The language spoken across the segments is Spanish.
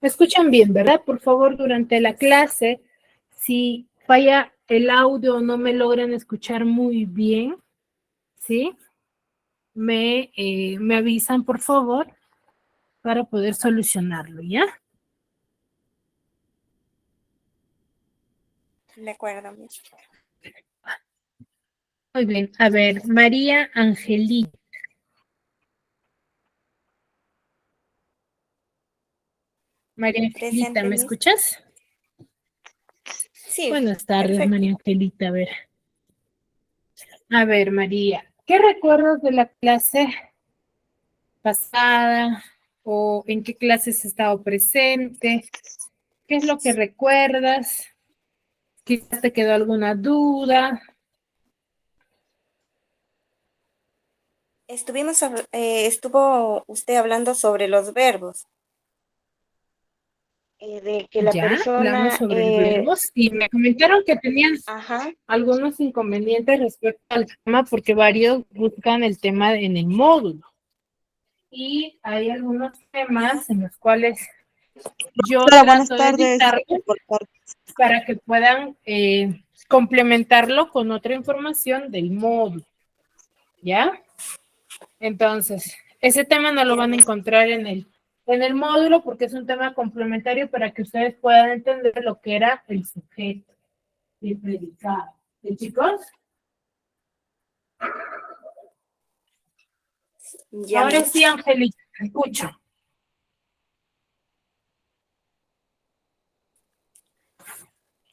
Me escuchan bien, ¿verdad? Por favor, durante la clase, si falla el audio o no me logran escuchar muy bien, ¿sí? Me avisan, por favor, para poder solucionarlo, ¿ya? De acuerdo, Miss. Muy bien. A ver, María Angelita. María Angelita, Presente, ¿me Miss. escuchas? Sí, Buenas tardes, perfecto. María Angelita. A ver, María, ¿qué recuerdas de la clase pasada o en qué clases has estado presente? ¿Qué es lo que recuerdas? Quizás te quedó alguna duda. Estuvo usted hablando sobre los verbos, de que la Ya, hablamos persona, sobre el verbo y me comentaron que tenían ajá, algunos inconvenientes respecto al tema porque varios buscan el tema en el módulo. Y hay algunos temas en los cuales yo Hola, buenas trato de tardes. editarlos para que puedan complementarlo con otra información del módulo, ¿ya? Entonces, ese tema no lo van a entiendo. encontrar en el módulo porque es un tema complementario para que ustedes puedan entender lo que era el sujeto y el predicado. ¿Sí, chicos? Ya, Ahora Miss. sí, Angélica, escucho.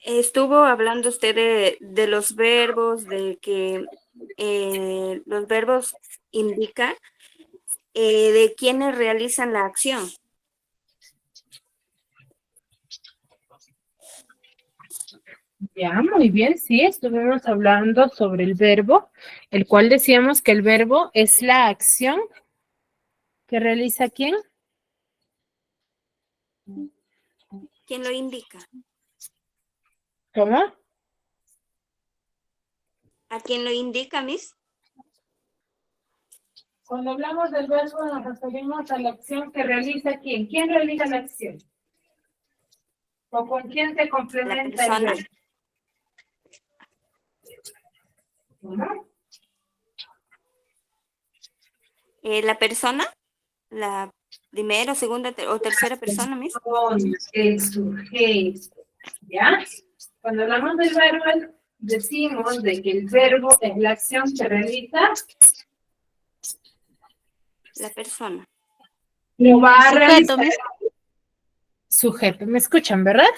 Estuvo hablando usted de los verbos, de que los verbos indican de quienes realizan la acción. Ya, muy bien, sí, estuvimos hablando sobre el verbo, el cual decíamos que el verbo es la acción que realiza quién. ¿Quién lo indica? ¿Cómo? ¿A quién lo indica, Miss? Cuando hablamos del verbo nos referimos a la acción que realiza quién. ¿Quién realiza la acción? ¿O con quién se La complementa el persona. verbo? ¿Cómo? La persona, la primera, segunda o tercera persona, Miss. El sujeto, ¿ya? Cuando hablamos del verbo, decimos de que el verbo es la acción que realiza, La persona. lo va a Sujeto, realizar Miss. el sujeto. ¿Me escuchan, verdad?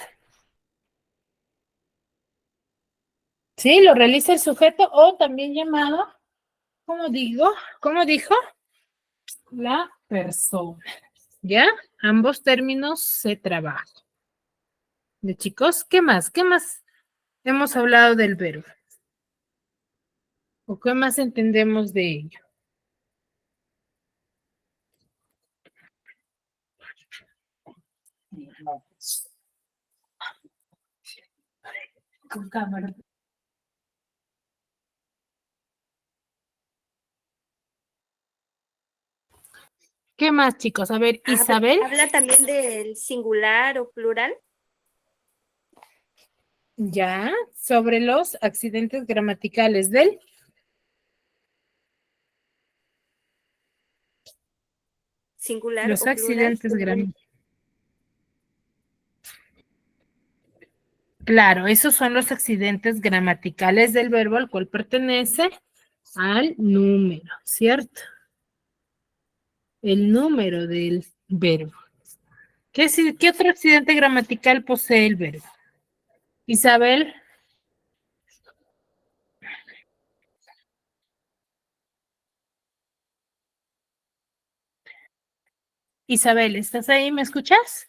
Sí, lo realiza el sujeto o también llamado, ¿cómo digo? ¿Cómo dijo? La persona, ¿ya? Ambos términos se trabajan. ¿De chicos? ¿Qué más? ¿Qué más hemos hablado del verbo? ¿O qué más entendemos de ello? Con cámara. ¿Qué más, chicos? A ver, Isabel. Habla también del singular o plural. Ya, sobre los accidentes gramaticales del. Singular Los o plural. accidentes gramaticales. Claro, esos son los accidentes gramaticales del verbo al cual pertenece al número, ¿cierto? El número del verbo. ¿Qué otro accidente gramatical posee el verbo? Isabel. Isabel, ¿estás ahí? ¿Me escuchas?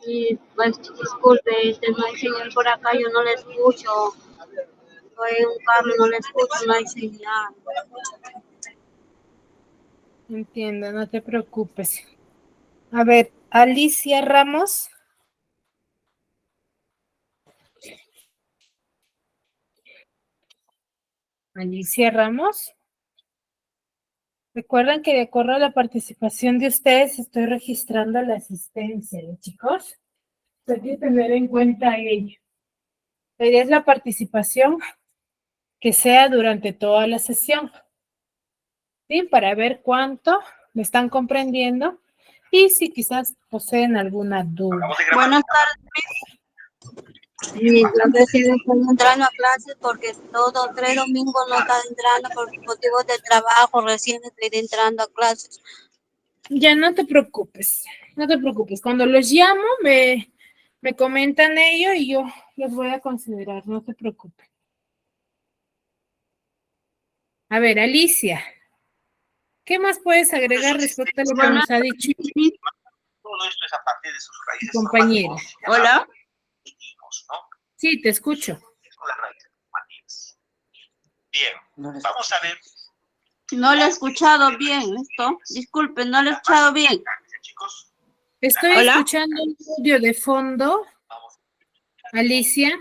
Y pues disculpe, no hay señal por acá, yo no le escucho. Estoy en un carro, no le escucho, no hay señal. Entiendo, no te preocupes. A ver, Alicia Ramos. Alicia Ramos. Recuerden que de acuerdo a la participación de ustedes, estoy registrando la asistencia, ¿no, chicos? Hay que tener en cuenta ello. La idea es la participación que sea durante toda la sesión, ¿sí? Para ver cuánto me están comprendiendo y si quizás poseen alguna duda. Buenas tardes. Y yo recién estoy entrando a clases porque todos 3 domingos no están entrando por motivos de trabajo. Recién estoy entrando a clases. Ya no te preocupes, no te preocupes. Cuando los llamo, me comentan ello y yo los voy a considerar, no te preocupes. A ver, Alicia, ¿qué más puedes agregar respecto a lo que nos ha dicho Todo esto es a partir de sus raíces tu compañera? Hola. formativos, ¿no? Sí, te escucho. Con las raíces formativas. Bien, vamos a ver. No le he escuchado bien esto. Disculpen, no le he escuchado bien. Chicos, Estoy Hola. escuchando un audio de fondo, Alicia.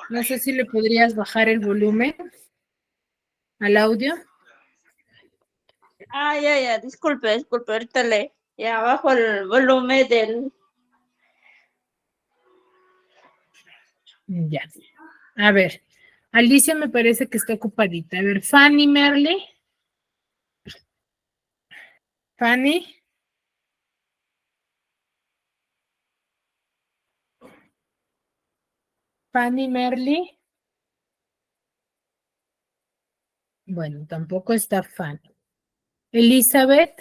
No sé si le podrías bajar el volumen al audio. Ya. Disculpe. Ahorita le bajo el volumen del. Ya. A ver, Alicia me parece que está ocupadita. A ver, Fanny Merle. Fanny. Fanny Merle. Bueno, tampoco está Fanny. Elizabeth.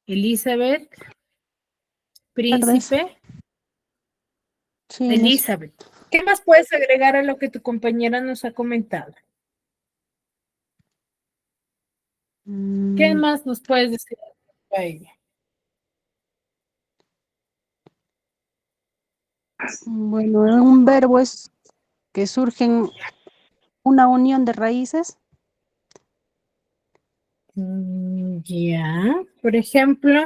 Elizabeth. Príncipe. Sí, Elizabeth. ¿Qué más puedes agregar a lo que tu compañera nos ha comentado? ¿Qué más nos puedes decir a ella? bueno, un verbo es que surgen una unión de raíces. Ya, por ejemplo,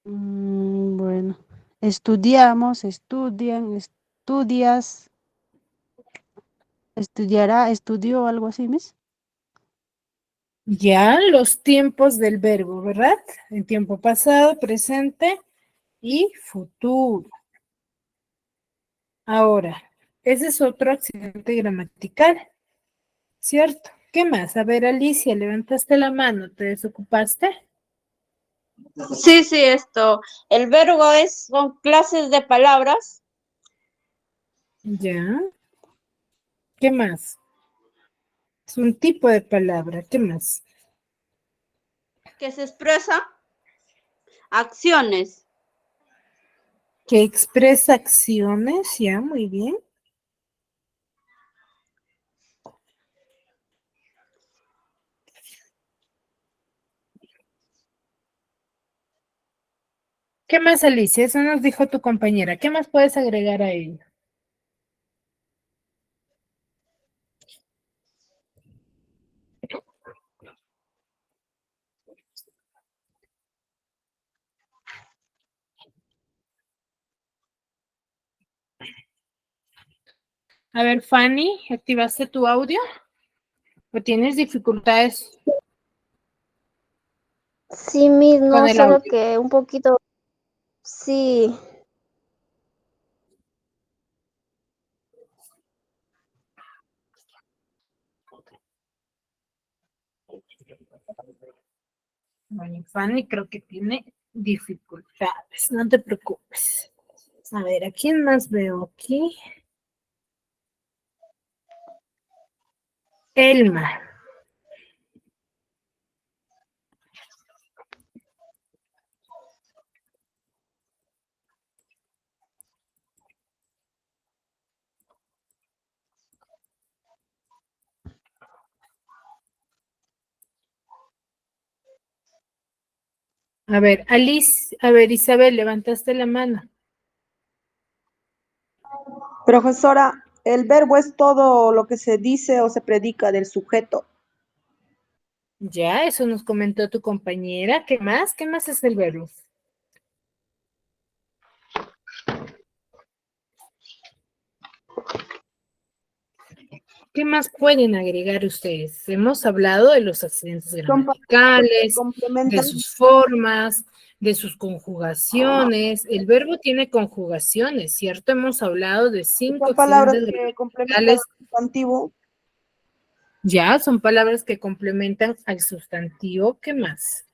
Bueno, estudiamos, estudian, estudias, estudiará, estudió, algo así, ¿mis? ya los tiempos del verbo, ¿verdad? En tiempo pasado, presente y futuro. Ahora, ese es otro accidente gramatical, ¿cierto? ¿Qué más? A ver, Alicia, levantaste la mano, ¿te desocupaste? Sí, esto. El verbo son clases de palabras Ya. ¿Qué más? Es un tipo de palabra, ¿qué más? que se expresa acciones. Que expresa acciones, ya, muy bien. ¿Qué más, Alicia? Eso nos dijo tu compañera. ¿Qué más puedes agregar a ello? A ver, Fanny, ¿activaste tu audio? ¿O tienes dificultades Sí, con no, el solo audio? que un poquito, sí, Bueno, Fanny creo que tiene dificultades, no te preocupes. A ver, ¿a quién más veo aquí? Elma. A ver, Alice, a ver, Isabel, levantaste la mano. Profesora, el verbo es todo lo que se dice o se predica del sujeto. Ya, eso nos comentó tu compañera. ¿Qué más? ¿Qué más es el verbo? ¿Qué más pueden agregar ustedes? Hemos hablado de los accidentes Son palabras que gramaticales, de complementan. sus formas, de sus conjugaciones. El verbo tiene conjugaciones, ¿cierto? Hemos hablado de 5 Son palabras accidentes que complementan gramaticales. al sustantivo Ya, son palabras que complementan al sustantivo. ¿Qué más?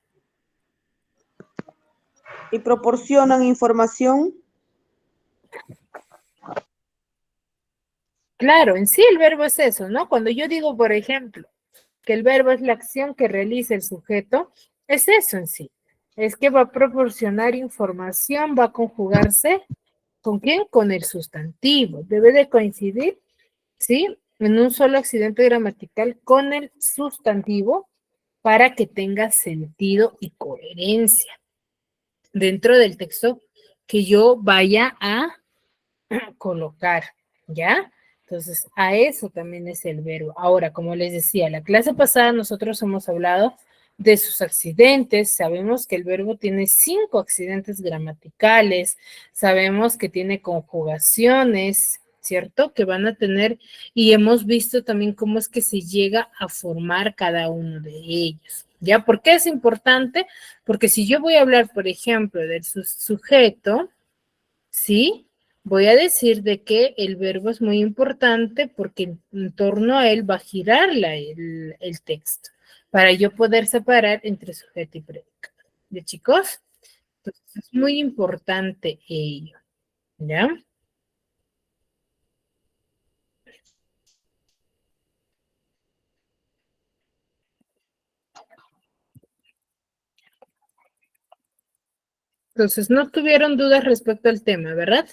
y proporcionan información. Claro, en sí el verbo es eso, ¿no? Cuando yo digo, por ejemplo, que el verbo es la acción que realiza el sujeto, es eso en sí. Es que va a proporcionar información, va a conjugarse, ¿con quién? Con el sustantivo. Debe de coincidir, ¿sí? En un solo accidente gramatical con el sustantivo para que tenga sentido y coherencia dentro del texto que yo vaya a colocar, ¿ya? Entonces, a eso también es el verbo. Ahora, como les decía, la clase pasada nosotros hemos hablado de sus accidentes, sabemos que el verbo tiene 5 accidentes gramaticales, sabemos que tiene conjugaciones, ¿cierto? Que van a tener, y hemos visto también cómo es que se llega a formar cada uno de ellos. ¿Ya? ¿Por qué es importante? Porque si yo voy a hablar, por ejemplo, del sujeto, ¿sí? Voy a decir de que el verbo es muy importante porque en torno a él va a girar el texto para yo poder separar entre sujeto y predicado. ¿De chicos? Entonces es muy importante ello, ¿ya? Entonces no tuvieron dudas respecto al tema, ¿verdad?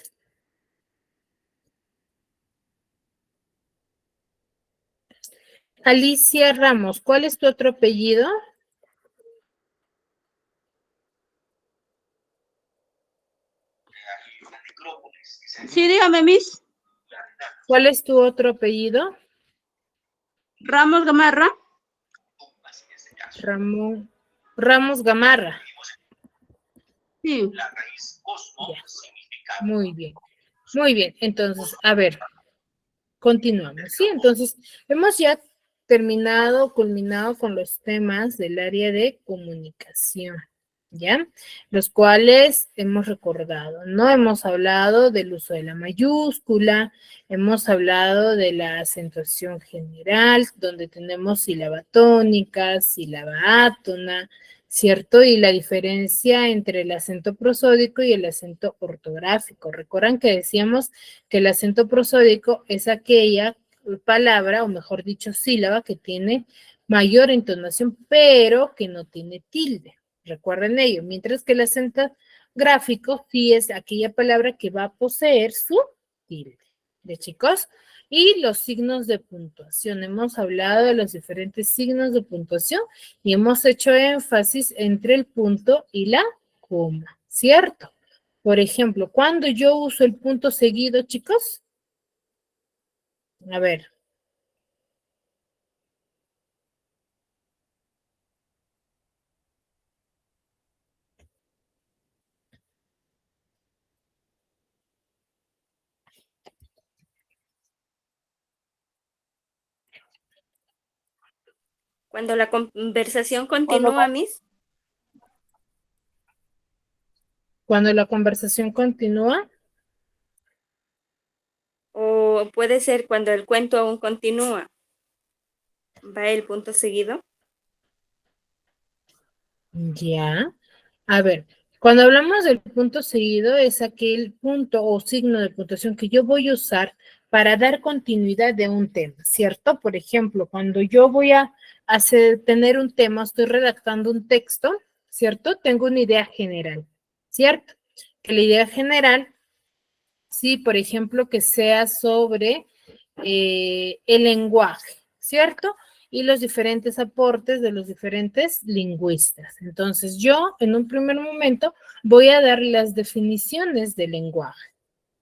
Alicia Ramos, ¿cuál es tu otro apellido? Sí, dígame, Miss. ¿Cuál es tu otro apellido? Ramos Gamarra. Ramos Gamarra. Sí. La raíz cosmo Ya. significa Muy bien. Muy bien. Entonces, a ver, continuamos. Sí, entonces hemos ya terminado, culminado con los temas del área de comunicación, ¿ya? Los cuales hemos recordado, ¿no? Hemos hablado del uso de la mayúscula, hemos hablado de la acentuación general, donde tenemos sílaba tónica, sílaba átona, ¿cierto? Y la diferencia entre el acento prosódico y el acento ortográfico. Recuerdan que decíamos que el acento prosódico es aquella palabra, o mejor dicho, sílaba, que tiene mayor entonación, pero que no tiene tilde. Recuerden ello, mientras que el acento gráfico sí es aquella palabra que va a poseer su tilde. ¿De chicos? Y los signos de puntuación. Hemos hablado de los diferentes signos de puntuación y hemos hecho énfasis entre el punto y la coma, ¿cierto? Por ejemplo, cuando yo uso el punto seguido, chicos, a ver. Cuando la conversación Cuando continúa, Miss, Cuando la conversación continúa, o puede ser cuando el cuento aún continúa, va el punto seguido. ya. A ver, cuando hablamos del punto seguido, es aquel punto o signo de puntuación que yo voy a usar para dar continuidad de un tema, ¿cierto? Por ejemplo, cuando yo voy a tener un tema, estoy redactando un texto, ¿cierto? Tengo una idea general, ¿cierto? Que la idea general, sí, por ejemplo, que sea sobre el lenguaje, ¿cierto? Y los diferentes aportes de los diferentes lingüistas. Entonces, yo en un primer momento voy a dar las definiciones del lenguaje,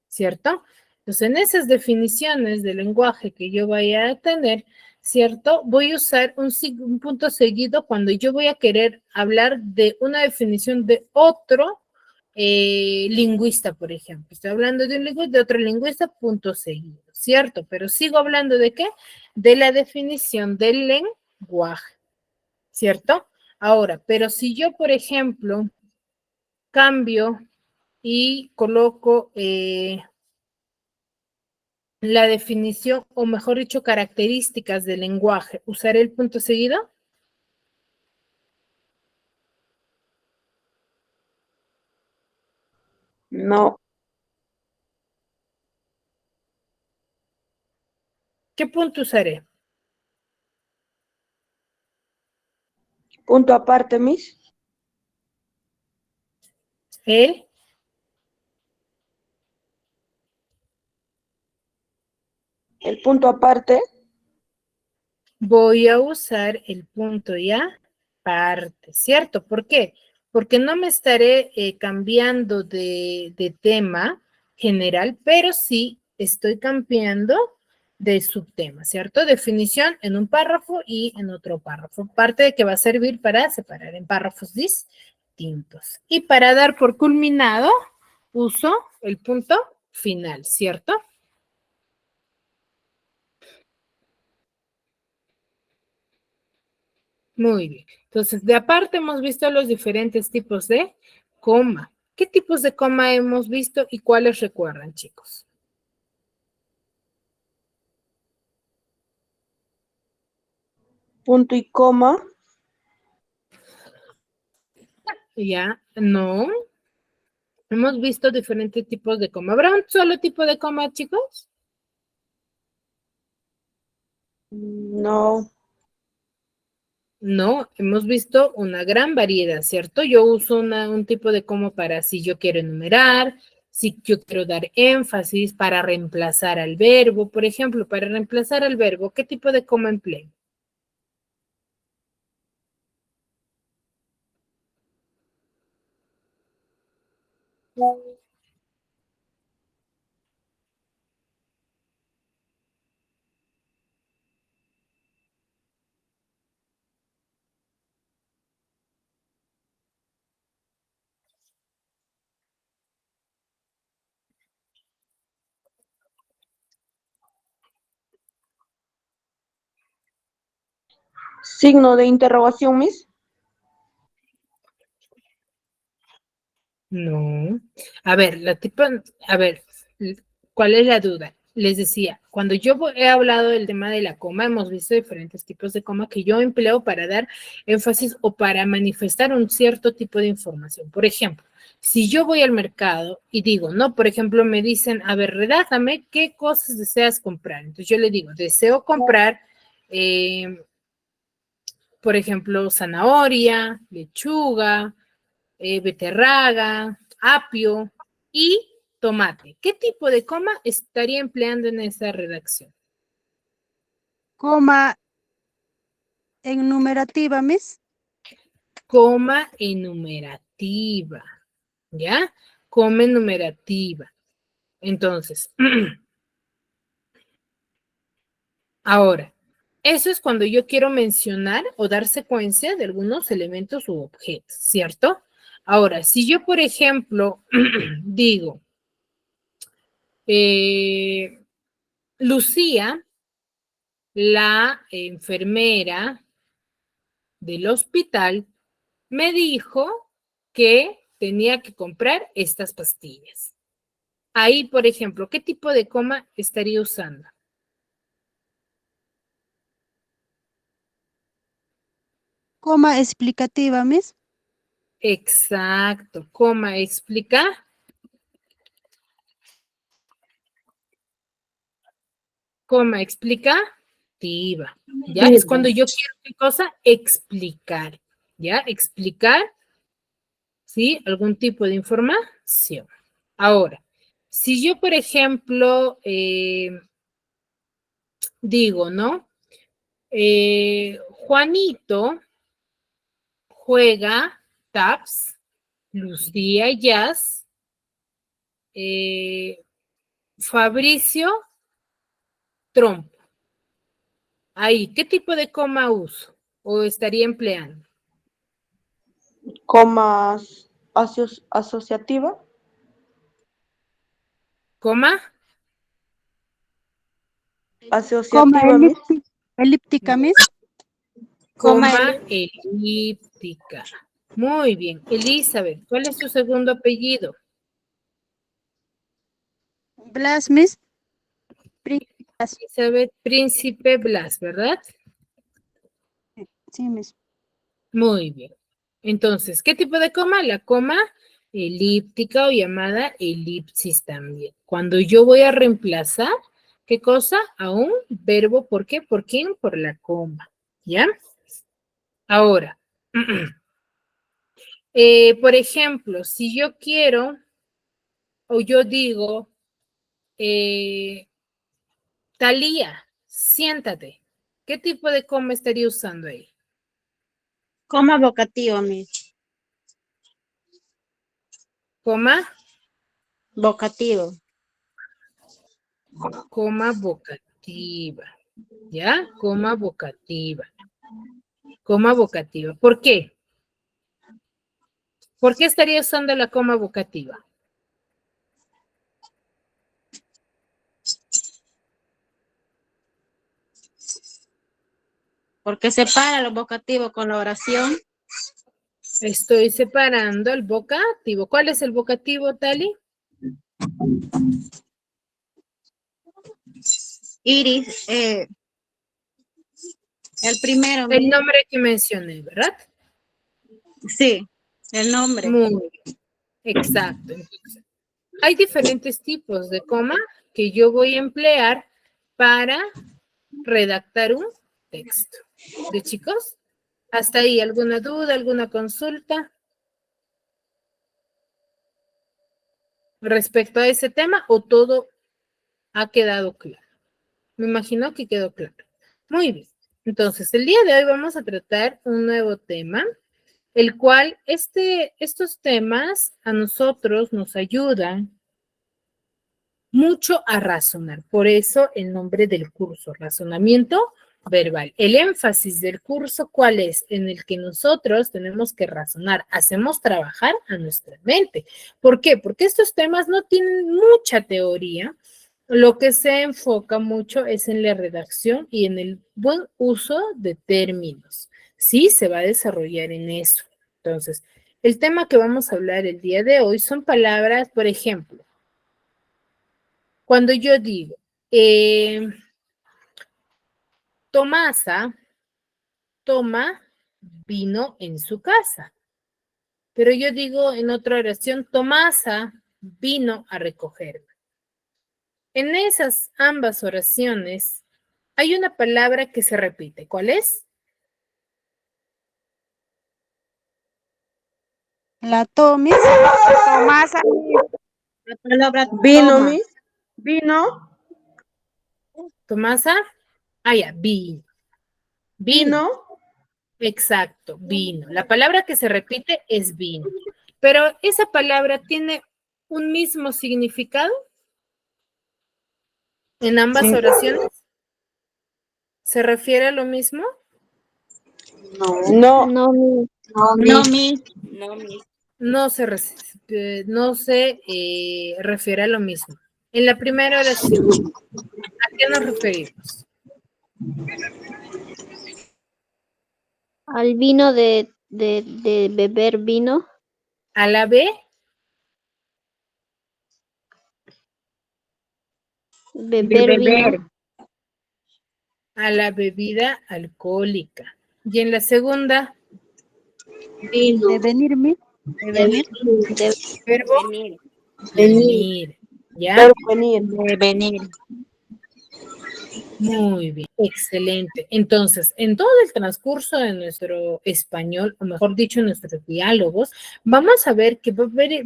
¿cierto? Entonces, en esas definiciones del lenguaje que yo vaya a tener, ¿cierto? Voy a usar un punto seguido cuando yo voy a querer hablar de una definición de otro lingüista, por ejemplo. Estoy hablando de un lingüista, de otro lingüista, punto seguido, ¿cierto? Pero sigo hablando de qué? De la definición del lenguaje, ¿cierto? Ahora, pero si yo, por ejemplo, cambio y coloco la definición, o mejor dicho, características del lenguaje, ¿usaré el punto seguido? No. ¿Qué punto usaré? Punto aparte, Miss. El El punto aparte. voy a usar el punto y aparte, ¿cierto? ¿Por qué? Porque no me estaré cambiando de tema general, pero sí estoy cambiando de subtema, ¿cierto? Definición en un párrafo y en otro párrafo. Parte de que va a servir para separar en párrafos distintos. Y para dar por culminado, uso el punto final, ¿cierto? Muy bien. Entonces, de aparte hemos visto los diferentes tipos de coma. ¿Qué tipos de coma hemos visto y cuáles recuerdan, chicos? Punto y coma. Ya, no. Hemos visto diferentes tipos de coma. ¿Habrá un solo tipo de coma, chicos? No. No, hemos visto una gran variedad, ¿cierto? Yo uso un tipo de coma para si yo quiero enumerar, si yo quiero dar énfasis, para reemplazar al verbo. Por ejemplo, para reemplazar al verbo, ¿qué tipo de coma empleo? Signo de interrogación, Miss. No. A ver, a ver, ¿cuál es la duda? Les decía, cuando he hablado del tema de la coma, hemos visto diferentes tipos de coma que yo empleo para dar énfasis o para manifestar un cierto tipo de información. Por ejemplo, si yo voy al mercado y digo, no, por ejemplo, me dicen, a ver, redájame, ¿qué cosas deseas comprar? Entonces yo le digo, deseo comprar, por ejemplo, zanahoria, lechuga, beterraga, apio y tomate. ¿Qué tipo de coma estaría empleando en esa redacción? Coma en numerativa, Miss. Coma enumerativa, ¿ya? Coma enumerativa. Entonces, ahora, eso es cuando yo quiero mencionar o dar secuencia de algunos elementos u objetos, ¿cierto? Ahora, si yo, por ejemplo, digo, Lucía, la enfermera del hospital, me dijo que tenía que comprar estas pastillas. Ahí, por ejemplo, ¿qué tipo de coma estaría usando? Coma explicativa, Miss. Exacto, coma explicativa. Coma explicativa. ¿Ya? Es cuando yo quiero qué cosa explicar. ¿Ya? Explicar, ¿sí? Algún tipo de información. Ahora, si yo, por ejemplo, digo, ¿no? Juanito juega taps, Lucía jazz, Fabricio trompo. Ahí, ¿qué tipo de coma uso? ¿O estaría empleando? Comas asociativa. ¿Coma? Coma Asociativa, Miss. elíptica, Miss. Coma elíptica. Muy bien. Elizabeth, ¿cuál es tu segundo apellido? Blas, Miss. Blas. Elizabeth Príncipe Blas, ¿verdad? Sí, Miss. Muy bien. Entonces, ¿qué tipo de coma? La coma elíptica o llamada elipsis también. Cuando yo voy a reemplazar, ¿qué cosa? A un verbo, ¿por qué? ¿Por quién? Por la coma, ¿ya? Ahora, por ejemplo, si yo quiero o yo digo, Talía, siéntate. ¿Qué tipo de coma estaría usando ahí? Coma vocativo, Miss. Coma, Vocativo. coma vocativa. ¿Ya? Coma vocativa. Coma vocativa. ¿Por qué? ¿Por qué estaría usando la coma vocativa? Porque separa los vocativos con la oración. Estoy separando el vocativo. ¿Cuál es el vocativo, Tali? Iris, el primero, El Miss. nombre que mencioné, ¿verdad? Sí, el nombre. Muy bien. Exacto. Entonces, hay diferentes tipos de coma que yo voy a emplear para redactar un texto. ¿De chicos? ¿Hasta ahí alguna duda, alguna consulta respecto a ese tema o todo ha quedado claro? Me imagino que quedó claro. Muy bien. Entonces, el día de hoy vamos a tratar un nuevo tema, el cual estos temas a nosotros nos ayudan mucho a razonar. Por eso el nombre del curso, razonamiento verbal. El énfasis del curso, ¿cuál es? En el que nosotros tenemos que razonar, hacemos trabajar a nuestra mente. ¿Por qué? Porque estos temas no tienen mucha teoría. Lo que se enfoca mucho es en la redacción y en el buen uso de términos. Sí, se va a desarrollar en eso. Entonces, el tema que vamos a hablar el día de hoy son palabras, por ejemplo, cuando yo digo, Tomasa toma vino en su casa, pero yo digo en otra oración, Tomasa vino a recogerme. En esas ambas oraciones hay una palabra que se repite. ¿Cuál es? La tomis. Tomasa. La palabra Vino, toma. Miss. Vino. Tomasa. Ah, ya, vino. Vino. Exacto, vino. La palabra que se repite es vino. Pero esa palabra tiene un mismo significado en ambas Sí. oraciones. ¿Se refiere a lo mismo? No. No, Miss. No, Miss. No, Miss. No se refiere a lo mismo. En la primera oración, ¿a qué nos referimos? Al vino de beber vino. A la B, Beber vino. a la bebida alcohólica. Y en la segunda, De venir, Miss. De venir. verbo Venir. venir. ¿Ya? Verbo venir. De venir. Muy bien, excelente. Entonces, en todo el transcurso de nuestro español, o mejor dicho, en nuestros diálogos, vamos a ver que va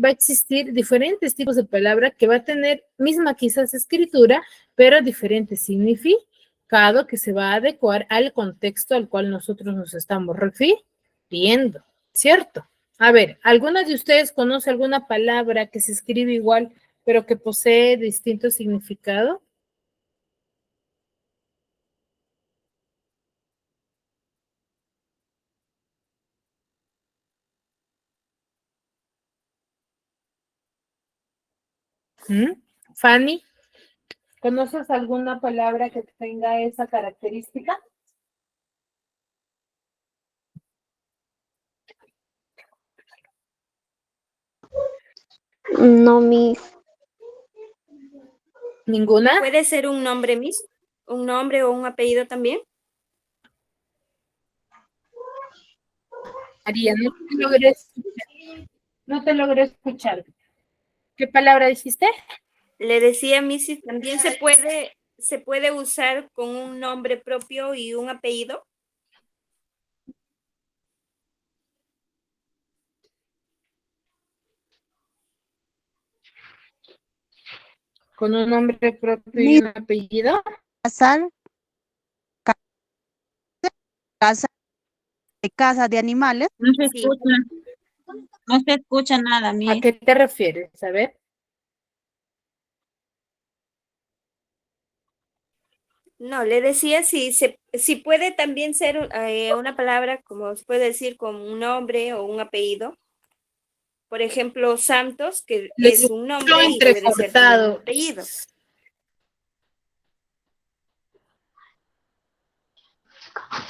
a existir diferentes tipos de palabra que va a tener misma quizás escritura, pero diferente significado que se va a adecuar al contexto al cual nosotros nos estamos refiriendo, ¿cierto? A ver, ¿alguna de ustedes conoce alguna palabra que se escribe igual, pero que posee distinto significado? Fanny, ¿conoces alguna palabra que tenga esa característica? No, Miss. ¿Ninguna? ¿Puede ser un nombre, Miss? ¿Un nombre o un apellido también? María, no te logré escuchar. No te logré escuchar. ¿Qué palabra dijiste? Le decía a Miss si también se puede usar con un nombre propio y un apellido. Con un nombre propio y Miss, un apellido. casar, casa, de casa de animales. No se Sí. escucha, no se escucha nada, ¿A Miss. qué te refieres? A ver. No, le decía si puede también ser una palabra, como se puede decir, con un nombre o un apellido. Por ejemplo, Santos, que Le es un escucho nombre y puede ser también un entrecortado. apellido.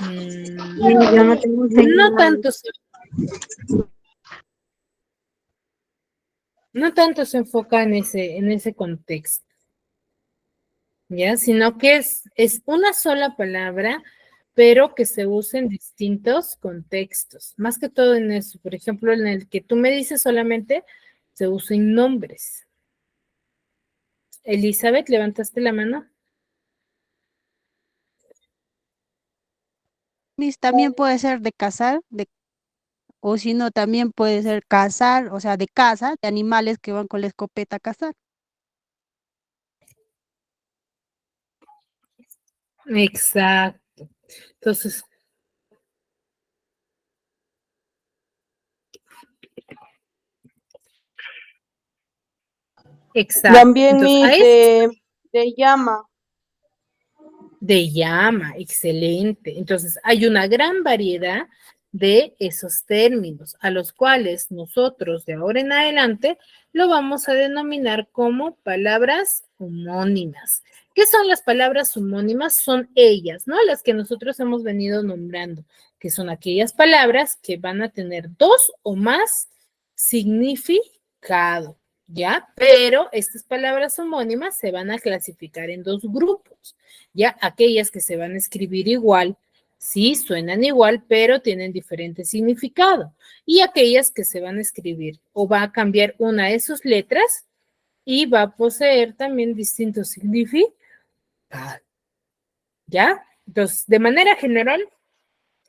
Yo no tengo No señal. tanto no tanto se enfoca en ese contexto, ¿ya? Sino que es una sola palabra, pero que se usa en distintos contextos. Más que todo en eso, por ejemplo, en el que tú me dices solamente, se usa en nombres. Elizabeth, ¿levantaste la mano? Miss, también puede ser de cazar, o si no, también puede ser cazar, o sea, de caza, de animales que van con la escopeta a cazar. Exacto. Entonces, exacto. También Entonces, a Miss eso de llama. de llama, excelente. Entonces, hay una gran variedad de esos términos, a los cuales nosotros de ahora en adelante lo vamos a denominar como palabras homónimas. ¿Qué son las palabras homónimas? Son ellas, ¿no? Las que nosotros hemos venido nombrando, que son aquellas palabras que van a tener dos o más significado, ¿ya? Pero estas palabras homónimas se van a clasificar en dos grupos. Ya aquellas que se van a escribir igual, sí, suenan igual, pero tienen diferente significado. Y aquellas que se van a escribir o va a cambiar una de sus letras y va a poseer también distintos significados. ¿Ya? Entonces, de manera general,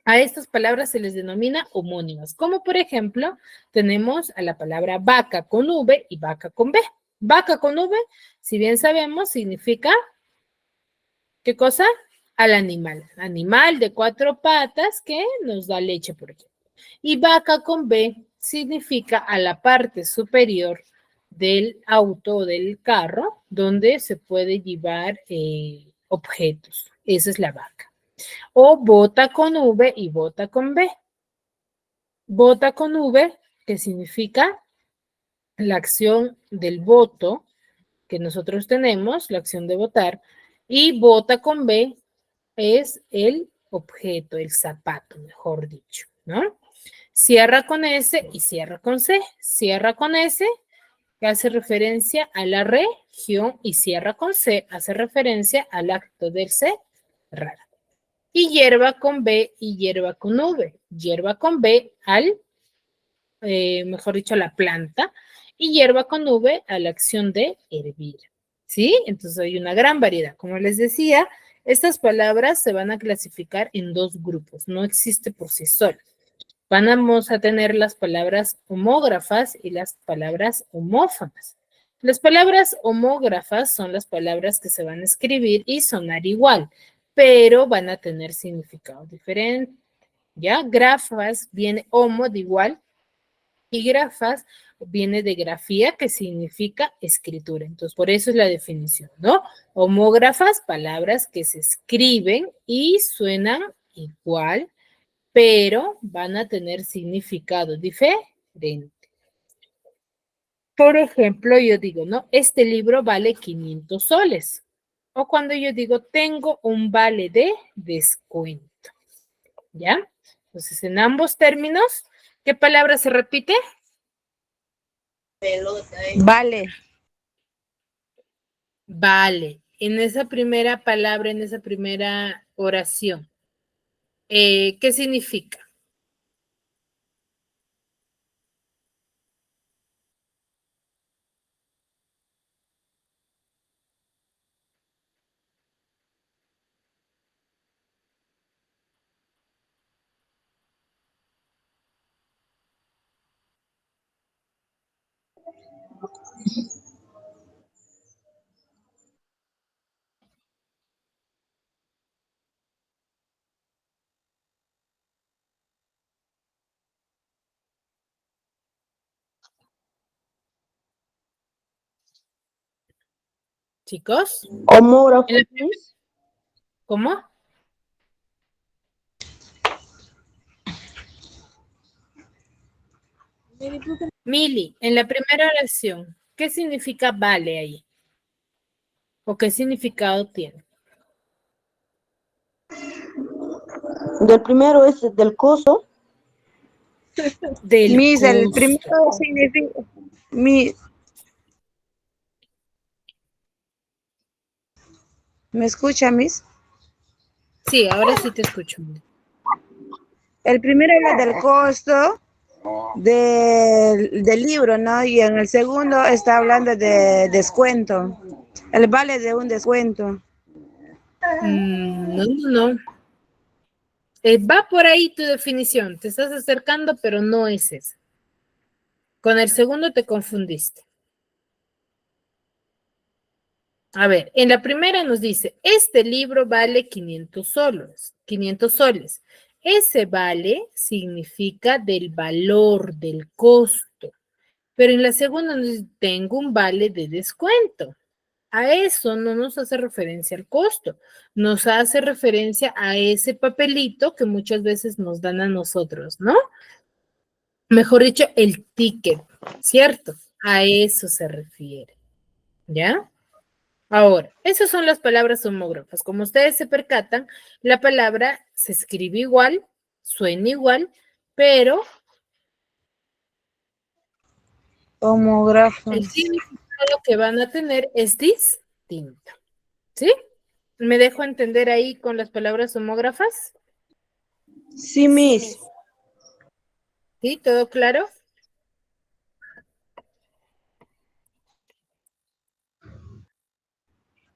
a estas palabras se les denomina homónimas, como por ejemplo, tenemos a la palabra vaca con V y vaca con B. Vaca con V, si bien sabemos, significa ¿qué cosa? Al animal. Animal de cuatro patas que nos da leche, por ejemplo. Y vaca con B significa a la parte superior del auto o del carro donde se puede llevar objetos. Esa es la vaca. O bota con V y bota con B. Bota con V, que significa la acción del voto que nosotros tenemos, la acción de votar, y bota con B es el objeto, el zapato, mejor dicho, ¿no? Cierra con S y cierra con C. Cierra con S, que hace referencia a la región, y cierra con C, hace referencia al acto del cerrar. Y hierba con B y hierba con V. Hierba con B al, mejor dicho, a la planta, y hierba con V a la acción de hervir. ¿Sí? Entonces hay una gran variedad. Como les decía, estas palabras se van a clasificar en dos grupos, no existe por sí sola. Vamos a tener las palabras homógrafas y las palabras homófonas. Las palabras homógrafas son las palabras que se van a escribir y sonar igual, pero van a tener significado diferente. ¿Ya? Grafas viene homo de igual y grafas viene de grafía, que significa escritura. Entonces, por eso es la definición, ¿no? Homógrafas, palabras que se escriben y suenan igual, pero van a tener significado diferente. Por ejemplo, yo digo, ¿no? Este libro vale 500 soles. O cuando yo digo, tengo un vale de descuento. ¿Ya? Entonces, en ambos términos, ¿qué palabra se repite? Vale. Vale. En esa primera palabra, en esa primera oración, ¿qué significa? Chicos, Homógrafo. ¿cómo? Mili, en la primera oración, ¿qué significa vale ahí? ¿O qué significado tiene? Del primero es del costo. Del Miss, el costo. primero significa, ¿me escucha, Miss? Sí, ahora sí te escucho. El primero habla del costo del libro, ¿no? Y en el segundo está hablando de descuento, el vale de un descuento. No. Va por ahí tu definición, te estás acercando, pero no es esa. Con el segundo te confundiste. A ver, en la primera nos dice, este libro vale 500 soles, 500 soles. Ese vale significa del valor, del costo. Pero en la segunda nos dice, tengo un vale de descuento. A eso no nos hace referencia al costo, nos hace referencia a ese papelito que muchas veces nos dan a nosotros, ¿no? Mejor dicho, el ticket, ¿cierto? A eso se refiere, ¿ya? Ahora, esas son las palabras homógrafas. Como ustedes se percatan, la palabra se escribe igual, suena igual, pero Homógrafo. el significado que van a tener es distinto, ¿sí? ¿Me dejo entender ahí con las palabras homógrafas? Sí, Miss. ¿Sí? ¿Todo claro?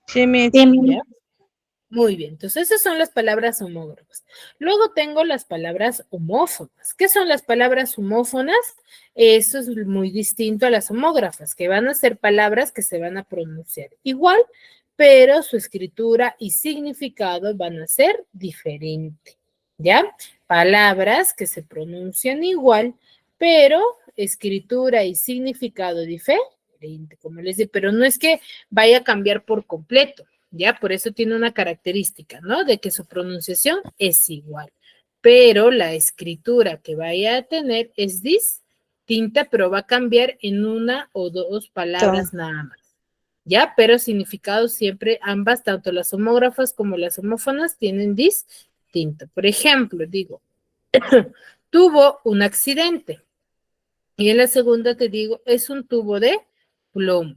Sí, Miss. ¿Ya? Muy bien, entonces esas son las palabras homógrafas. Luego tengo las palabras homófonas. ¿Qué son las palabras homófonas? Eso es muy distinto a las homógrafas, que van a ser palabras que se van a pronunciar igual, pero su escritura y significado van a ser diferentes, ¿ya? Palabras que se pronuncian igual, pero escritura y significado diferente, como les digo, pero no es que vaya a cambiar por completo. ¿Ya? Por eso tiene una característica, ¿no? De que su pronunciación es igual, pero la escritura que vaya a tener es distinta, pero va a cambiar en una o dos palabras nada más, ¿ya? Pero significado siempre, ambas, tanto las homógrafas como las homófonas, tienen distinto. Por ejemplo, digo, tuvo un accidente, y en la segunda te digo, es un tubo de plomo.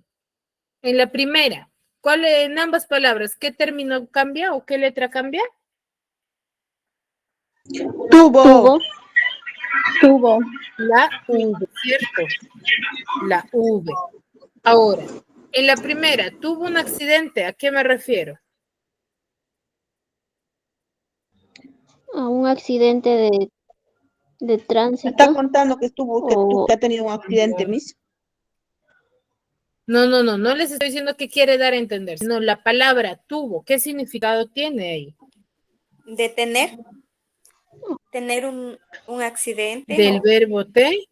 En la primera, ¿cuál en ambas palabras? ¿Qué término cambia o qué letra cambia? Tubo. La V, ¿cierto? La V. Ahora, en la primera, tuvo un accidente. ¿A qué me refiero? A un accidente de Me está tránsito contando que o que ha tenido un accidente, Miss. No les estoy diciendo que quiere dar a entender, sino la palabra tuvo. ¿Qué significado tiene ahí? Detener, tener un accidente Del o verbo tener.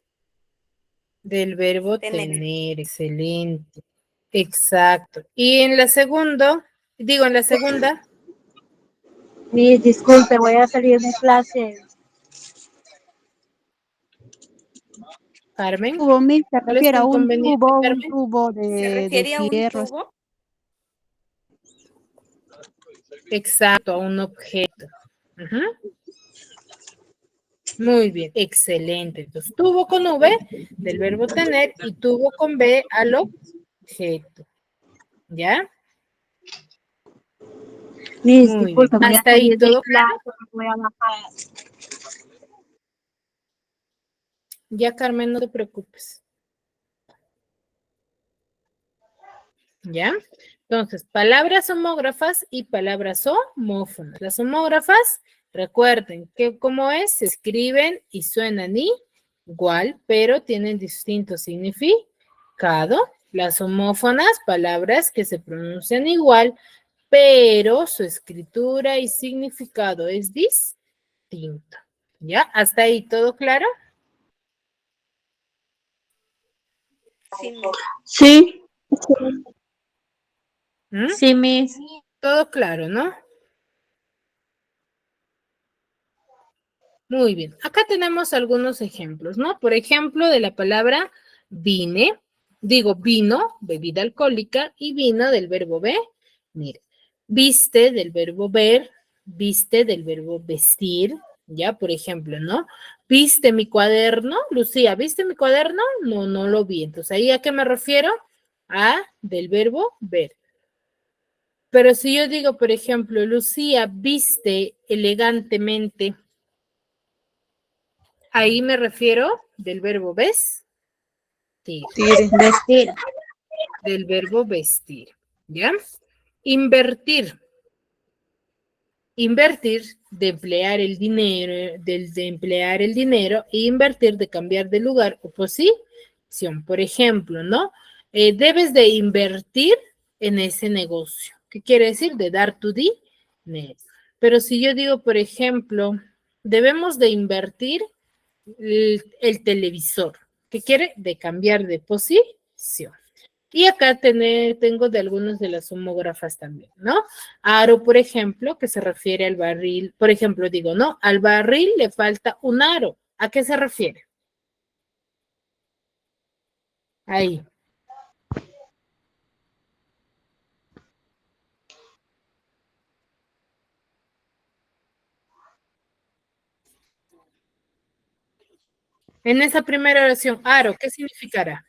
tener, excelente. Exacto. Y en la segunda, Miss, disculpe, voy a salir de clase. Carmen. Tubo, Miss, se ¿Cuál es refiere el a un inconveniente, Carmen? tubo ¿Se de refiere a un fierro. tubo? Exacto, a un objeto. Ujú. Muy bien, excelente. Entonces, tuvo con V del verbo tener y tuvo con B al objeto. ¿Ya? Miss, Muy bien. discúlpame, ya Hasta ahí salí de todo. clase, me voy a bajar. Ya, Carmen, no te preocupes. ¿Ya? Entonces, palabras homógrafas y palabras homófonas. Las homógrafas, recuerden que como es, se escriben y suenan igual, pero tienen distinto significado. Las homófonas, palabras que se pronuncian igual, pero su escritura y significado es distinto. ¿Ya? ¿Hasta ahí todo claro? Sí. Sí. ¿Mm? Sí, Miss. Todo claro, ¿no? Muy bien. Acá tenemos algunos ejemplos, ¿no? Por ejemplo, de la palabra vine, digo vino, bebida alcohólica, y vino del verbo ve. Mire, viste del verbo ver, viste del verbo vestir, ya, por ejemplo, ¿no? ¿Viste mi cuaderno? Lucía, ¿viste mi cuaderno? No, no lo vi. Entonces, ¿ahí a qué me refiero? A del verbo ver. Pero si yo digo, por ejemplo, Lucía viste elegantemente, ahí me refiero del verbo vestir, Vestir. del verbo vestir, ¿ya? Invertir. Invertir de emplear el dinero, de emplear el dinero e invertir de cambiar de lugar o posición. Por ejemplo, ¿no? Debes de invertir en ese negocio. ¿Qué quiere decir? De dar tu dinero. Pero si yo digo, por ejemplo, debemos de invertir el televisor. ¿Qué quiere? De cambiar de posición. Y acá tengo de algunos de las homógrafas también, ¿no? Aro, por ejemplo, que se refiere al barril. Por ejemplo, digo, ¿no? Al barril le falta un aro. ¿A qué se refiere? Ahí. En esa primera oración, aro, ¿qué significará?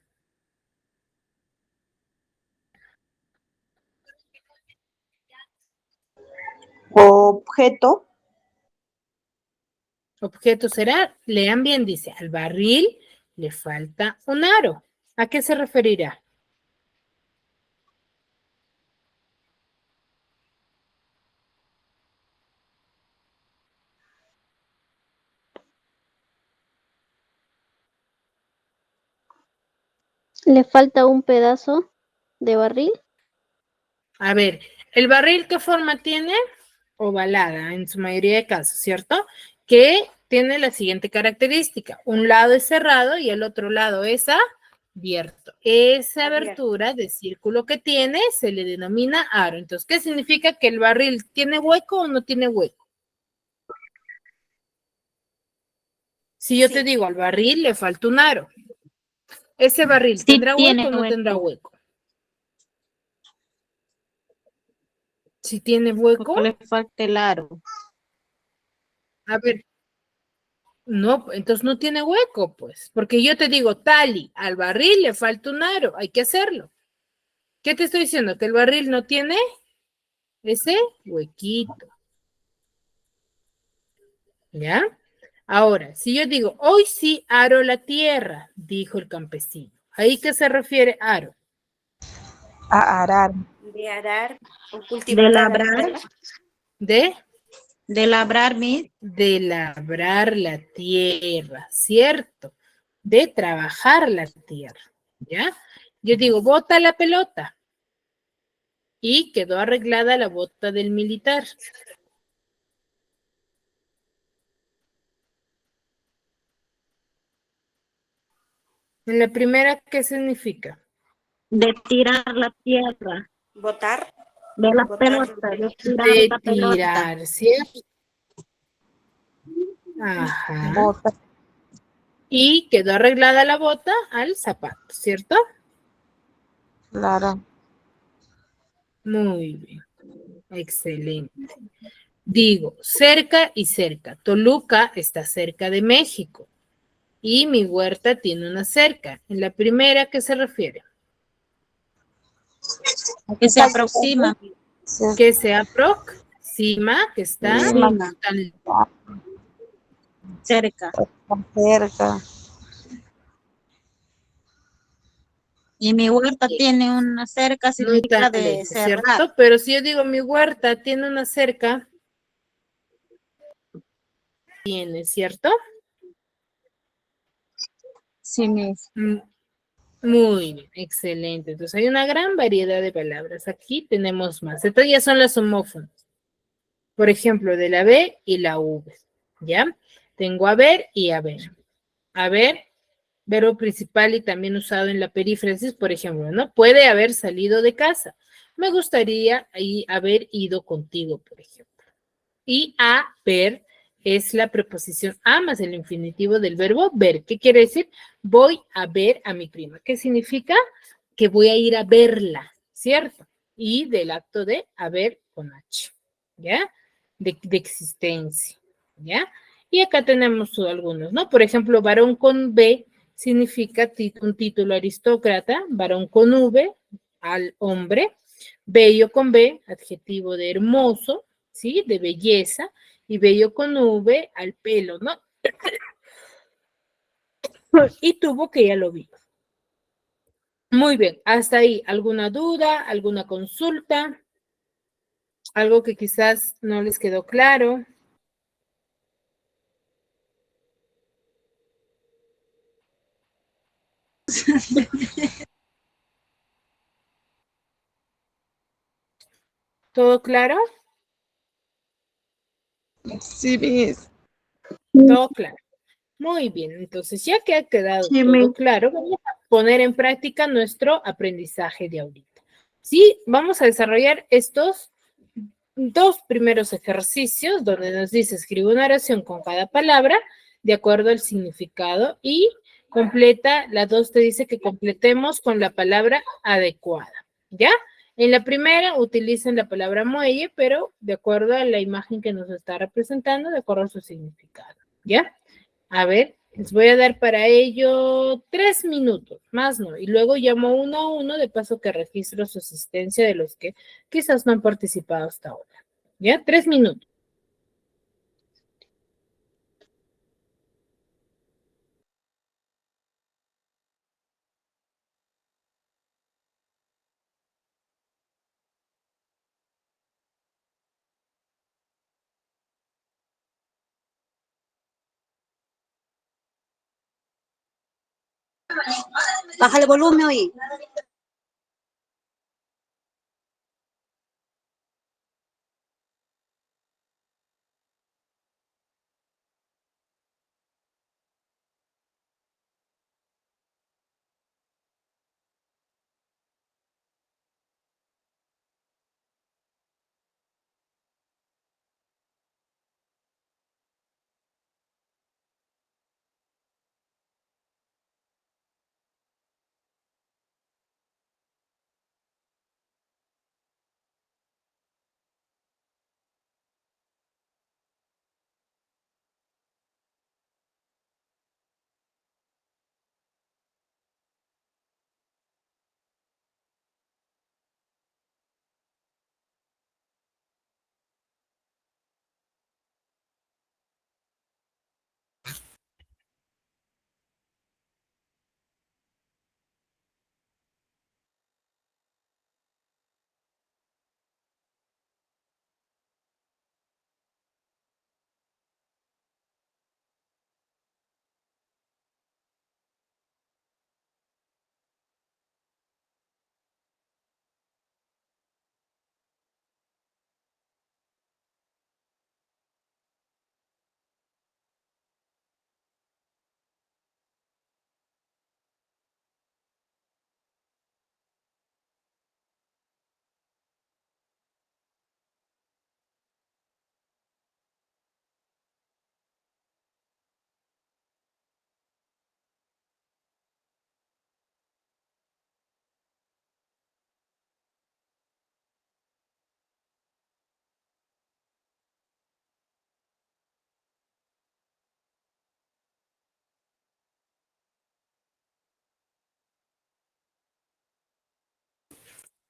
Objeto. Objeto será, lean bien, dice, al barril le falta un aro. ¿A qué se referirá? ¿Le falta un pedazo de barril? A ver, ¿el barril qué forma tiene? Ovalada, en su mayoría de casos, ¿cierto? Que tiene la siguiente característica. Un lado es cerrado y el otro lado es abierto. Esa abertura de círculo que tiene se le denomina aro. Entonces, ¿qué significa que el barril tiene hueco o no tiene hueco? Si yo te digo al barril le falta un aro, ¿ese barril Sí tendrá tiene hueco o no tendrá hueco. hueco? Si tiene hueco, Porque le falta el aro. a ver, no, entonces no tiene hueco, pues, porque yo te digo, Tali, al barril le falta un aro, hay que hacerlo. ¿Qué te estoy diciendo? Que el barril no tiene ese huequito. ¿Ya? Ahora, si yo digo, hoy sí aro la tierra, dijo el campesino. ¿Ahí qué se refiere aro? A arar. De arar o De cultivar la labrar. tierra. De De labrar, Miss. de labrar la tierra, ¿cierto? De trabajar la tierra, ¿ya? Yo digo, bota la pelota. Y quedó arreglada la bota del militar. En la primera, ¿qué significa? De tirar la tierra. Botar. De la Botar. pelota. De tirar De la pelota. tirar, ¿cierto? Ajá. Bota. Y quedó arreglada la bota al zapato, ¿cierto? Claro. Muy bien. Excelente. Digo, cerca y cerca. Toluca está cerca de México. Y mi huerta tiene una cerca. En la primera, ¿a qué se refiere? Que se aproxima. Sí. Que se aproxima, que está Encima, tan Cerca. cerca. Y mi huerta tiene una cerca, no significa tan de lejos, cerrar. ¿cierto? Pero si yo digo mi huerta tiene una cerca, tiene, ¿cierto? Sí, Miss. Muy bien, excelente. Entonces hay una gran variedad de palabras. Aquí tenemos más. Estas ya son las homófonas. Por ejemplo, de la B y la V. ¿Ya? Tengo a ver y a ver. A ver, verbo principal y también usado en la perífrasis, por ejemplo, ¿no? Puede haber salido de casa. Me gustaría haber ido contigo, por ejemplo. Y a ver es la preposición a más el infinitivo del verbo ver. ¿Qué quiere decir? Voy a ver a mi prima. ¿Qué significa? Que voy a ir a verla, ¿cierto? Y del acto de haber con H, ¿ya? De existencia, ¿ya? Y acá tenemos algunos, ¿no? Por ejemplo, varón con B significa un título aristócrata, varón con V, al hombre, bello con B, adjetivo de hermoso, ¿sí? De belleza, y bello con V al pelo, ¿no? Y tuvo que ya lo vi. Muy bien, hasta ahí. ¿Alguna duda, alguna consulta? ¿Algo que quizás no les quedó claro? ¿Todo claro? Sí, Miss. Todo claro. Muy bien, entonces ya que ha quedado Sí, todo Miss. claro, vamos a poner en práctica nuestro aprendizaje de ahorita. Sí, vamos a desarrollar estos dos primeros ejercicios donde nos dice escribe una oración con cada palabra de acuerdo al significado y completa, la dos te dice que completemos con la palabra adecuada, ¿ya? En la primera utilicen la palabra muelle, pero de acuerdo a la imagen que nos está representando, de acuerdo a su significado, ¿ya? A ver, les voy a dar para ello 3 minutos, más no, y luego llamo uno a uno, de paso que registro su asistencia de los que quizás no han participado hasta ahora. ¿Ya? 3 minutos. Bájale volumen hoy.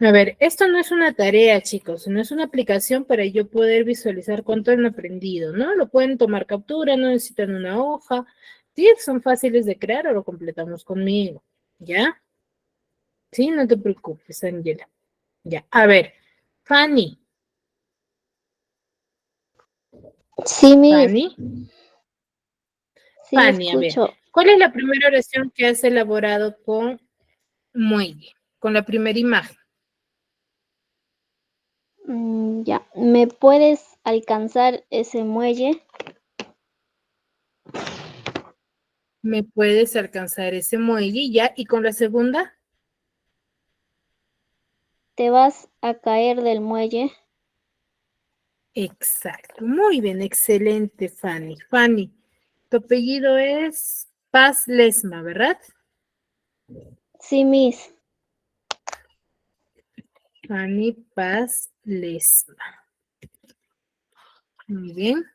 A ver, esto no es una tarea, chicos, no es una aplicación para yo poder visualizar cuánto han aprendido, ¿no? Lo pueden tomar captura, no necesitan una hoja. Sí, son fáciles de crear o lo completamos conmigo, ¿ya? Sí, no te preocupes, Ángela. Ya, a ver, Fanny. Sí, Miss. Fanny. Sí, Fanny, a ver, escucho. ¿cuál es la primera oración que has elaborado con muelle? Con la primera imagen. Ya. ¿Me puedes alcanzar ese muelle? ¿Me puedes alcanzar ese muelle? Ya, y con la segunda. ¿Te vas a caer del muelle? Exacto, muy bien, excelente, Fanny. Fanny, tu apellido es Paz Lesma, ¿verdad? Sí, Miss. Fanny Paz Lesma. Muy bien.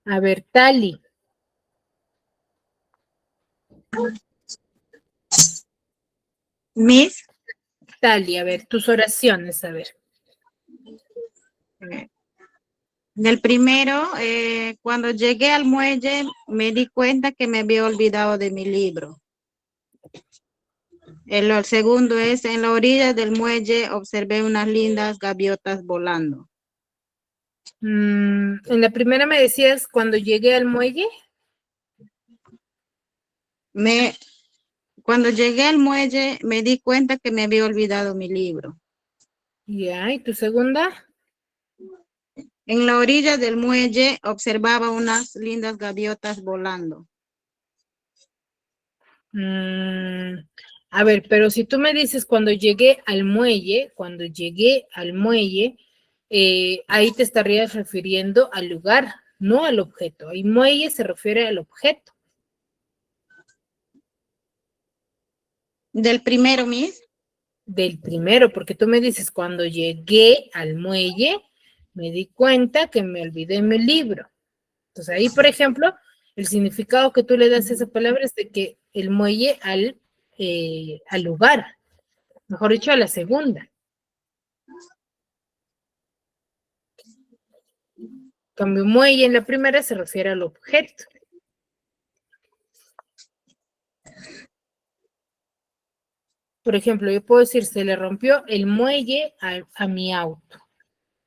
A ver, Tali. Miss, Tali, a ver, tus oraciones, a ver. del primero, cuando llegué al muelle, me di cuenta que me había olvidado de mi libro. El segundo es, en la orilla del muelle observé unas lindas gaviotas volando. En la primera me decías cuando llegué al muelle. Cuando llegué al muelle, me di cuenta que me había olvidado mi libro. Ya, ¿y tu segunda? En la orilla del muelle observaba unas lindas gaviotas volando. A ver, pero si tú me dices cuando llegué al muelle, ahí te estarías refiriendo al lugar, no al objeto. Y muelle se refiere al objeto. Del primero, Miss. Del primero, porque tú me dices cuando llegué al muelle, me di cuenta que me olvidé mi libro. Entonces ahí, por ejemplo, el significado que tú le das a esa palabra es de que el muelle al lugar, mejor dicho, a la segunda. Cambio muelle en la primera se refiere al objeto. Por ejemplo, yo puedo decir, se le rompió el muelle a mi auto.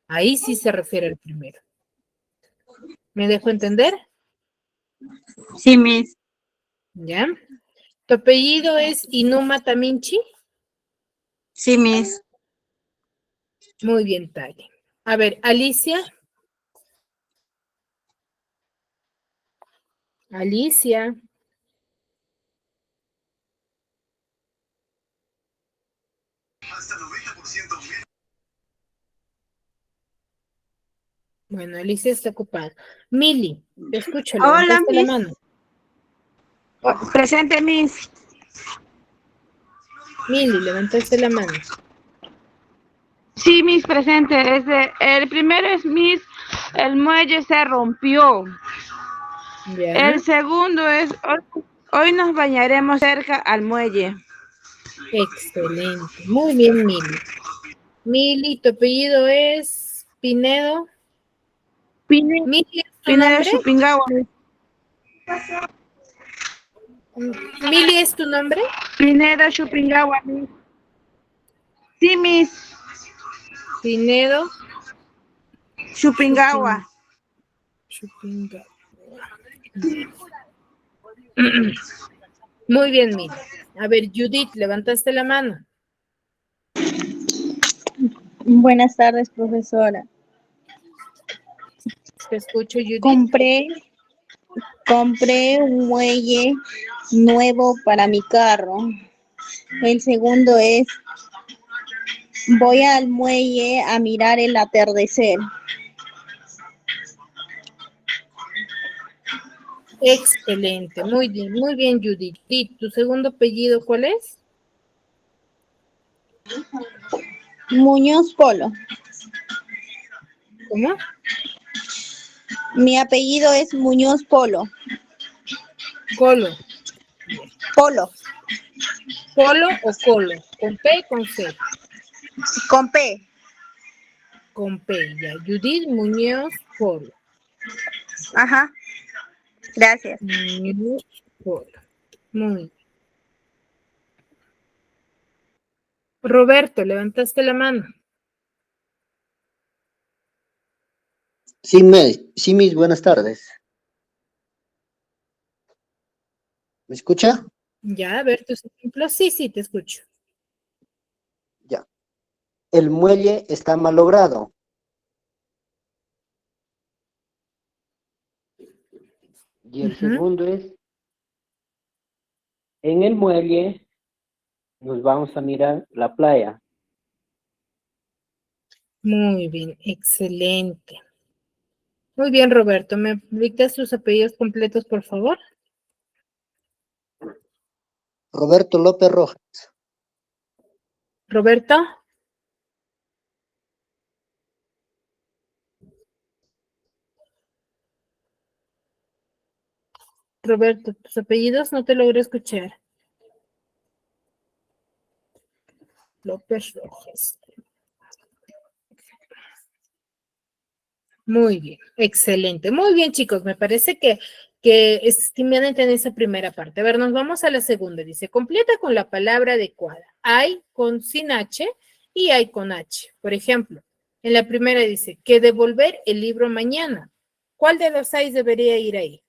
Ahí sí se refiere al primero. ¿Me dejo entender? Sí, Miss. ¿Ya? ¿Tu apellido es Inuma Taminchi? Sí, Miss. Muy bien, Tali. A ver, Alicia. Alicia. Bueno, Alicia está ocupada. Mili, te escucho, Hola, levantaste la Miss. mano. Presente, Miss. Mili, levantaste la mano. Sí, Miss, presente. El primero es Miss, el muelle se rompió. ¿Ya? El segundo es, hoy nos bañaremos cerca al muelle. Excelente. Muy bien, Mili. Mili, tu apellido es Pinedo. Mili, ¿es tu Pineda nombre? Chupingawa. Mili, ¿es tu nombre? Pineda Chupingawa, Miss. Sí, Miss. Pinedo. Chupingawa. Chupingawa. Muy bien, Mili. A ver, Judith, levantaste la mano. Buenas tardes, profesora. Te escucho, Judith. Compré un muelle nuevo para mi carro. El segundo es, voy al muelle a mirar el atardecer. Excelente, muy bien, Judith. ¿Y tu segundo apellido cuál es? Muñoz Polo. ¿Cómo? Mi apellido es Muñoz Polo. Colo. Polo. ¿Polo o colo? ¿Con P o con C? Con P. Con P, ya. Judith Muñoz Polo. Ajá. Gracias. Muñoz Polo. Muy bien. Roberto, levantaste la mano. Sí, mis buenas tardes. ¿Me escucha? Ya, a ver tus ejemplos. Sí, sí, te escucho. Ya. El muelle está malogrado. Y el segundo es, en el muelle nos vamos a mirar la playa. Muy bien, excelente. Muy bien, Roberto. ¿Me dictas sus apellidos completos, por favor? Roberto López Rojas. Roberto. Roberto, tus apellidos no te logro escuchar. López Rojas. Muy bien, excelente. Muy bien, chicos, me parece que estimadamente en esa primera parte. A ver, nos vamos a la segunda. Dice, completa con la palabra adecuada. Hay con sin H y hay con H. Por ejemplo, en la primera dice, que devolver el libro mañana. ¿Cuál de los 6 debería ir ahí?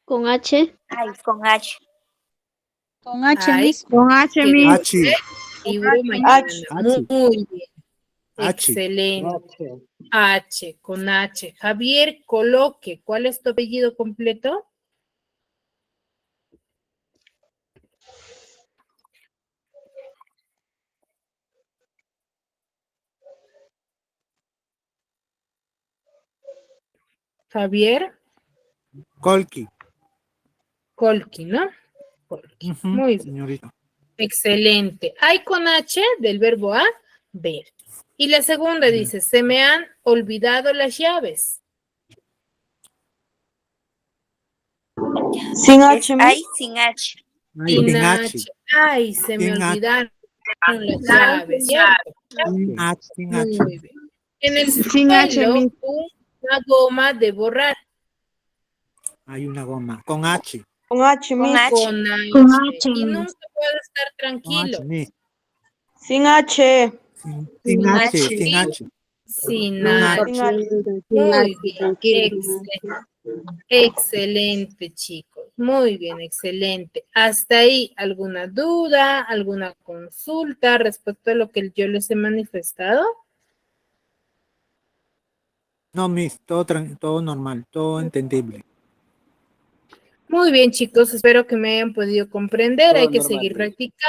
Con H. Ay, con H. Con H, Hay Miss. Con H, que Miss. devolver el libro mañana. H. Muy bien. H. Excelente. H, con H. Javier Coloque, ¿cuál es tu apellido completo? Javier Colqui. Colqui, ¿no? Colqui. Muy bien. Señorita. Excelente. Hay con H del verbo a ver. Y la segunda dice, se me han olvidado las llaves. Sin Es H, hay Miss. sin H. Sin Sin H. H. Ay, se me Sin H. olvidaron las llaves, ¿cierto? Sin H. Sin H. Muy bien. En el Sin H, suelo, Miss. una goma de borrar. Hay una goma. Con H. Con H, Con Miss. H. Con H. Con H, Y Miss. nunca puedo estar Con tranquilo. H, Miss. Sin H. Sin Con H. H. Sin H. Sin Una- H. Sin H. Muy bien. Excelente. Excelente, chicos. Muy bien, excelente. Hasta ahí, ¿alguna duda, alguna consulta respecto a lo que yo les he manifestado? No, Miss. Todo normal. Todo entendible. Muy bien, chicos. Espero que me hayan podido comprender. Todo Hay que normal, seguir Miss. practicando.